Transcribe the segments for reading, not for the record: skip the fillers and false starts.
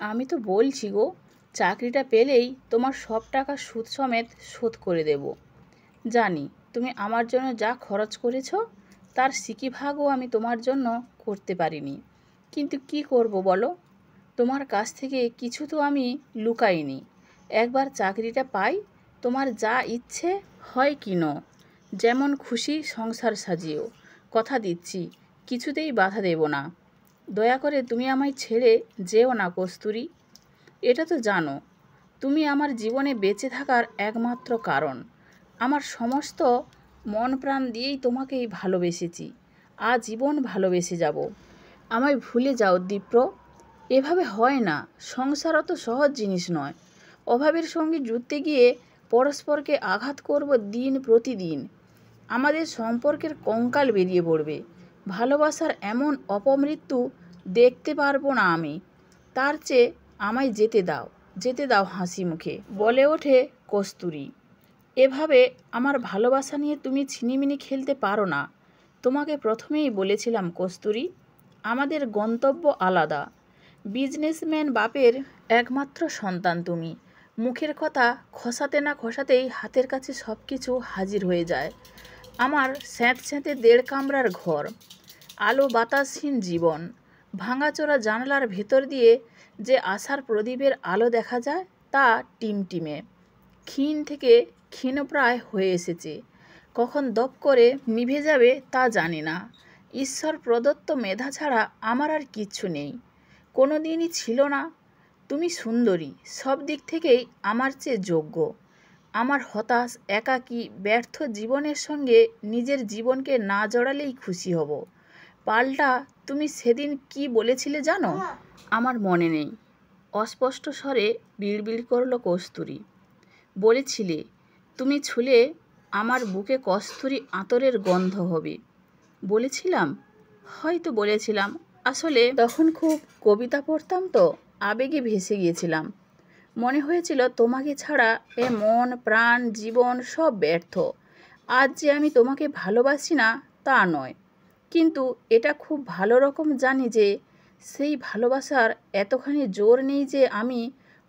আমি তো বলছি গো, চাকরিটা পেলেই তোমার সব টাকা সুদ সমেত শোধ করে দেব। জানি তুমি আমার জন্য যা খরচ করেছ তার সিকিভাগও আমি তোমার জন্য করতে পারিনি, কিন্তু কি করব বলো? তোমার কাছ থেকে কিছু তো আমি লুকাইনি। একবার চাকরিটা পাই, তোমার যা ইচ্ছে হয় কিনো, যেমন খুশি সংসার সাজিও। কথা দিচ্ছি, কিছুতেই বাধা দেব না। দয়া করে তুমি আমায় ছেড়ে যেও না কস্তুরী। এটা তো জানো তুমি আমার জীবনে বেঁচে থাকার একমাত্র কারণ। আমার সমস্ত মন প্রাণ দিয়েই তোমাকেই ভালোবেসেছি, আজীবন ভালোবেসে যাব। আমায় ভুলে যাও দীপ্র। এভাবে হয় না, সংসার অত সহজ জিনিস নয়। অভাবের সঙ্গে যুদ্ধে গিয়ে পরস্পরকে আঘাত করব দিন প্রতিদিন। আমাদের সম্পর্কের কঙ্কাল বেরিয়ে পড়বে। ভালোবাসার এমন অপমৃত্যু দেখতে পারবো না আমি। তার চেয়ে আমায় যেতে দাও, যেতে দাও হাসি মুখে, বলে ওঠে কস্তুরী। এভাবে আমার ভালোবাসা নিয়ে তুমি ছিনিমিনি খেলতে পারো না। তোমাকে প্রথমেই বলেছিলাম কস্তুরী, আমাদের গন্তব্য আলাদা। বিজনেসম্যান বাপের একমাত্র সন্তান তুমি। মুখের কথা খসাতে না খসাতেই হাতের কাছে সব কিছু হাজির হয়ে যায়। আমার স্যাঁতস্যাঁতে 1.5 কামরার ঘর, আলো বাতাসহীন জীবন, ভাঙাচোরা জানালার ভেতর দিয়ে যে আশার প্রদীপের আলো দেখা যায় তা টিমটিমে, ক্ষীণ থেকে ক্ষীণপ্রায় হয়ে এসেছে। কখন দপ করে নিভে যাবে তা জানি না। ঈশ্বর প্রদত্ত মেধা ছাড়া আমার আর কিচ্ছু নেই, কোনো দিনই ছিল না। তুমি সুন্দরী, সব দিক থেকেই আমার চেয়ে যোগ্য। আমার হতাশ, একাকী, ব্যর্থ জীবনের সঙ্গে নিজের জীবনকে না জড়ালেই খুশি হব। পাল্টা তুমি সেদিন কি বলেছিলে জানো? আমার মনে নেই। অস্পষ্ট স্বরে বিড়বিড় করল কস্তুরী। বলেছিলে তুমি ছুলে আমার বুকে কস্তুরী আতরের গন্ধ হবে। বলেছিলাম? হয়তো বলেছিলাম। আসলে তখন খুব কবিতা পড়তাম তো, আবেগে ভেসে গিয়েছিলাম। মনে হয়েছিল তোমাকে ছাড়া এ মন প্রাণ জীবন সব ব্যর্থ। আজ যে আমি তোমাকে ভালোবাসি না তা নয়, কিন্তু এটা খুব ভালো রকম জানি যে সেই ভালোবাসার এতখানি জোর নেই যে আমি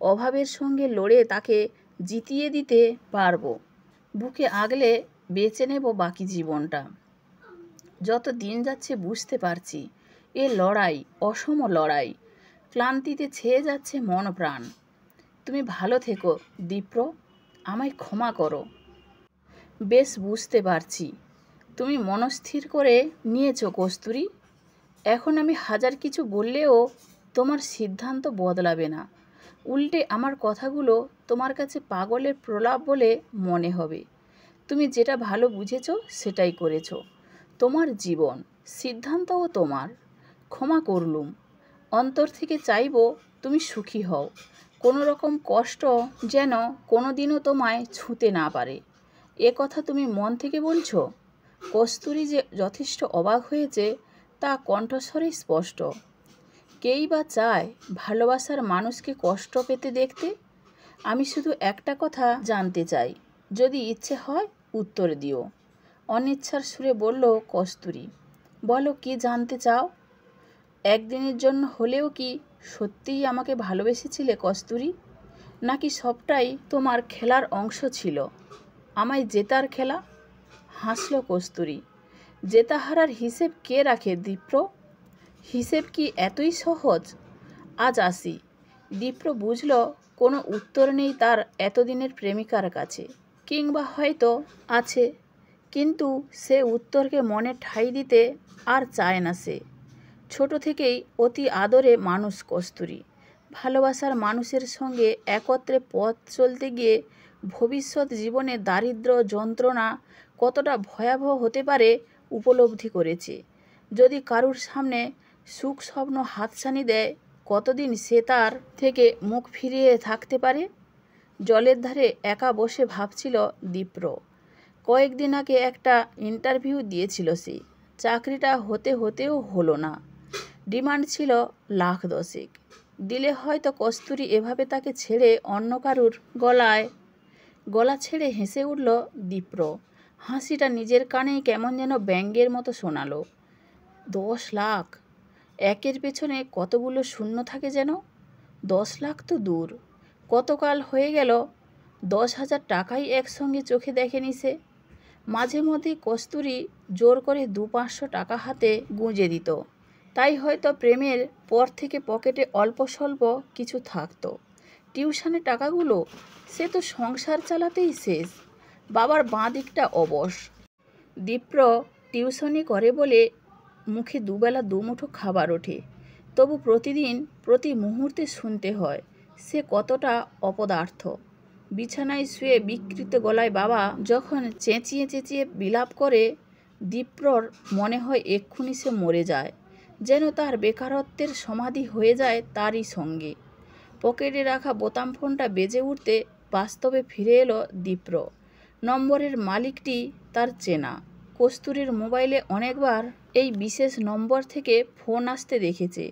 অভাবের সঙ্গে লড়ে তাকে জিতিয়ে দিতে পারবো। বুকে আগলে বেঁচে নেব বাকি জীবনটা। যত দিন যাচ্ছে বুঝতে পারছি এ লড়াই, অসম লড়াই। ক্লান্তিতে ছেয়ে যাচ্ছে মন প্রাণ। তুমি ভালো থেকো দীপ্র, আমায় ক্ষমা করো। বেশ বুঝতে পারছি তুমি মনস্থির করে নিয়েছো কস্তুরী। এখন আমি হাজার কিছু বললেও তোমার সিদ্ধান্ত বদলাবে না। উল্টে আমার কথাগুলো তোমার কাছে পাগলের প্রলাপ বলে মনে হবে। তুমি যেটা ভালো বুঝেছো সেটাই করেছো। তোমার জীবন, সিদ্ধান্তও তোমার। ক্ষমা করলুম। অন্তর থেকে চাইবো তুমি সুখী হও। কোনো রকম কষ্ট যেন কোনো দিনও তোমায় ছুঁতে না পারে। এ কথা তুমি মন থেকে বলছো? কস্তুরী যে যথেষ্ট অবাক হয়েছে তা কণ্ঠস্বরে স্পষ্ট। কেই বা চায় ভালোবাসার মানুষকে কষ্ট পেতে দেখতে? আমি শুধু একটা কথা জানতে চাই, যদি ইচ্ছে হয় উত্তর দিও। অনিচ্ছার সুরে বলল কস্তুরী। বলো কি জানতে চাও? একদিনের জন্য হলেও কি সত্যিই আমাকে ভালোবেসেছিলে কস্তুরী? নাকি সবটাই তোমার খেলার অংশ ছিল, আমায় জেতার খেলা? হাসল কস্তুরী। জেতা হারার হিসেব কে রাখে দীপ্র? হিসেব কি এতই সহজ? আজ আসি। দীপ্র বুঝল কোনো উত্তর নেই তার এতদিনের প্রেমিকার কাছে, কিংবা হয়তো আছে, কিন্তু সে উত্তরকে মনে ঠাঁই দিতে আর চায় না সে। ছোট থেকেই অতি আদরে মানুষ কস্তুরী। ভালোবাসার মানুষের সঙ্গে একত্রে পথ চলতে গিয়ে ভবিষ্যৎ জীবনে দারিদ্র্য যন্ত্রণা কতটা ভয়াবহ হতে পারে উপলব্ধি করেছে। যদি কারুর সামনে সুখ স্বপ্ন হাতছানি দেয়, কতদিন সে তার থেকে মুখ ফিরিয়ে থাকতে পারে? জলের ধারে একা বসে ভাবছিল দীপ্র। কয়েকদিন আগে একটা ইন্টারভিউ দিয়েছিল সে। চাকরিটা হতে হতেও হলো না। ডিমান্ড ছিল 1,10,000। দিলে হয়তো কস্তুরী এভাবে তাকে ছেড়ে অন্য কারুর গলা ছেড়ে হেসে উঠল দীপ্র। হাসিটা নিজের কানেই কেমন যেন ব্যঙ্গের মতো শোনালো। 10 লাখ! একের পেছনে কতগুলো শূন্য থাকে যেন। 10 লাখ তো দূর, কতকাল হয়ে গেল 10,000 টাকাই একসঙ্গে চোখে দেখেনি সে। মাঝে মধ্যেই কস্তুরী জোর করে 200-500 টাকা হাতে গুঁজে দিত, তাই হয়তো প্রেমের পর থেকে পকেটে অল্প স্বল্প কিছু থাকতো। টিউশনের টাকাগুলো সে তো সংসার চালাতেই শেষ। বাবার বাঁ দিকটা অবশ। দীপ্র টিউশনি করে বলে মুখে দুবেলা দুমুঠো খাবার ওঠে, তবু প্রতিদিন প্রতি মুহূর্তে শুনতে হয় সে কতটা অপদার্থ। বিছানায় শুয়ে বিকৃত গলায় বাবা যখন চেঁচিয়ে চেঁচিয়ে বিলাপ করে, দীপ্রর মনে হয় এক্ষুনি সে মরে যায়, যেন তার বেকারত্বের সমাধি হয়ে যায় তারই সঙ্গে। পকেটে রাখা বোতাম ফোনটা বেজে উঠতে বাস্তবে ফিরে এলো দীপ্র। নম্বরের মালিকটি তার চেনা। কস্তুরীর মোবাইলে অনেকবার এই বিশেষ নম্বর থেকে ফোন আসতে দেখেছে।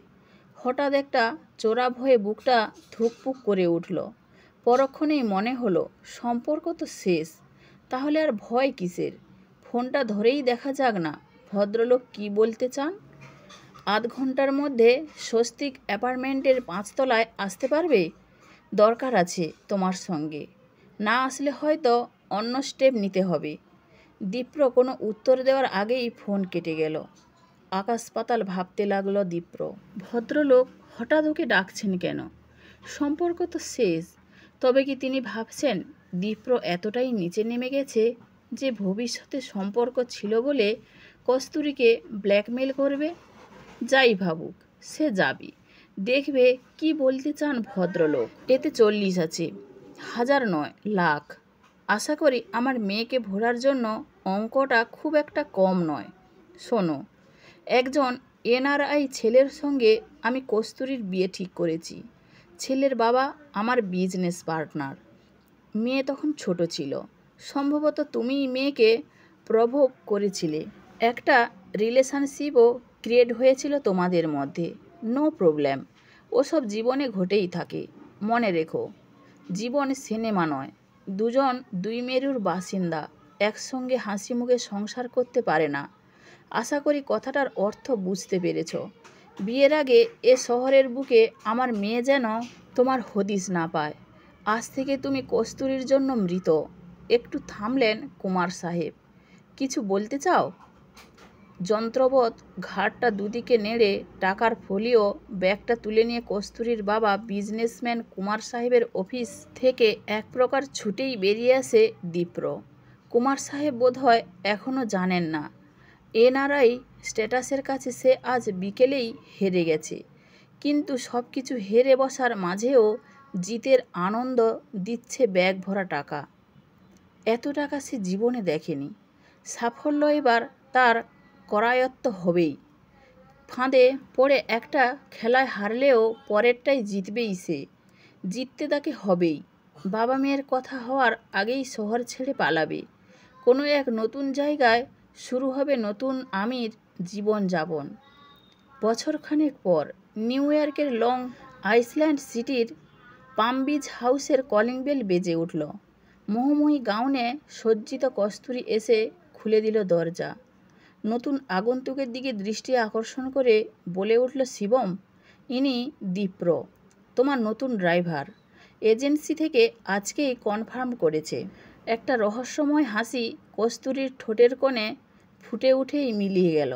হঠাৎ একটা চোরা ভয়ে বুকটা ধুকপুক করে উঠল। পরক্ষণেই মনে হলো সম্পর্ক তো শেষ, তাহলে আর ভয় কিসের? ফোনটা ধরেই দেখা যাক না ভদ্রলোক কি বলতে চান। আধ ঘন্টার মধ্যে স্বস্তিক অ্যাপার্টমেন্টের 5 তলায় আসতে পারবে? দরকার আছে তোমার সঙ্গে। না আসলে হয়তো অন্য স্টেপ নিতে হবে। দীপ্র কোনো উত্তর দেওয়ার আগেই ফোন কেটে গেল। আকাশ পাতাল ভাবতে লাগলো দীপ্র। ভদ্রলোক হঠাৎ ওকে ডাকছেন কেন? সম্পর্ক তো শেষ। তবে কি তিনি ভাবছেন দীপ্র এতটাই নিচে নেমে গেছে যে ভবিষ্যতে সম্পর্ক ছিল বলে কস্তুরীকে ব্ল্যাকমেল করবে? যাই ভাবুক, সে যাবে, দেখবে কি বলতে চান ভদ্রলোক। এতে 40 আছে, 1000 নয়, লাখ। আশা করি আমার মেয়েকে ভোলার জন্য অঙ্কটা খুব একটা কম নয়। শোনো, একজন এনআরআই ছেলের সঙ্গে আমি কস্তুরীর বিয়ে ঠিক করেছি। ছেলের বাবা আমার বিজনেস পার্টনার। মেয়ে তখন ছোট ছিল। সম্ভবত তুমিই মেয়েকে প্রভোগ করেছিলে। একটা রিলেশনশিপও ক্রিয়েট হয়েছিল তোমাদের মধ্যে। নো প্রবলেম, ওসব জীবনে ঘটেই থাকে। মনে রেখো, জীবন সিনেমা নয়। দুজন দুই মেরুর বাসিন্দা একসঙ্গে হাসি মুখে সংসার করতে পারে না। আশা করি কথাটার অর্থ বুঝতে পেরেছ। বিয়ের আগে এ শহরের বুকে আমার মেয়ে যেন তোমার হদিস না পায়। আজ থেকে তুমি কস্তুরীর জন্য মৃত। একটু থামলেন কুমার সাহেব। কিছু বলতে চাও? যন্ত্রবৎ ঘাড়টা দুদিকে নেড়ে টাকার ফোলিও ব্যাগটা তুলে নিয়ে কস্তুরীর বাবা বিজনেসম্যান কুমার সাহেবের অফিস থেকে এক প্রকার ছুটেই বেরিয়ে আসে দীপ্র। কুমার সাহেব বোধহয় এখনও জানেন না এনআরআই স্ট্যাটাসের কাছে সে আজ বিকেলেই হেরে গেছে। কিন্তু সব কিছু হেরে বসার মাঝেও জিতের আনন্দ দিচ্ছে ব্যাগ ভরা টাকা। এত টাকা সে জীবনে দেখেনি। সাফল্য এবার তার করায়ত্ত হবেই। ফাঁদে পড়ে একটা খেলায় হারলেও পরেরটাই জিতবেই সে। জিততে তাকে হবেই। বাবা মেয়ের কথা হওয়ার আগেই শহর ছেড়ে পালাবে। কোনো এক নতুন জায়গায় শুরু হবে নতুন আমির জীবনযাপন। বছরখানেক পর নিউ ইয়র্কের লং আইল্যান্ড সিটির পাম বিচ হাউসের কলিং বেল বেজে উঠল। মোহময়ী গাউনে সজ্জিত কস্তুরী এসে খুলে দিল দরজা। নতুন আগন্তুকের দিকে দৃষ্টি আকর্ষণ করে বলে উঠল, শিবম, ইনি দীপ্র, তোমার নতুন ড্রাইভার। এজেন্সি থেকে আজকেই কনফার্ম করেছে। একটা রহস্যময় হাসি কস্তুরীর ঠোঁটের কোণে ফুটে উঠেই মিলিয়ে গেল।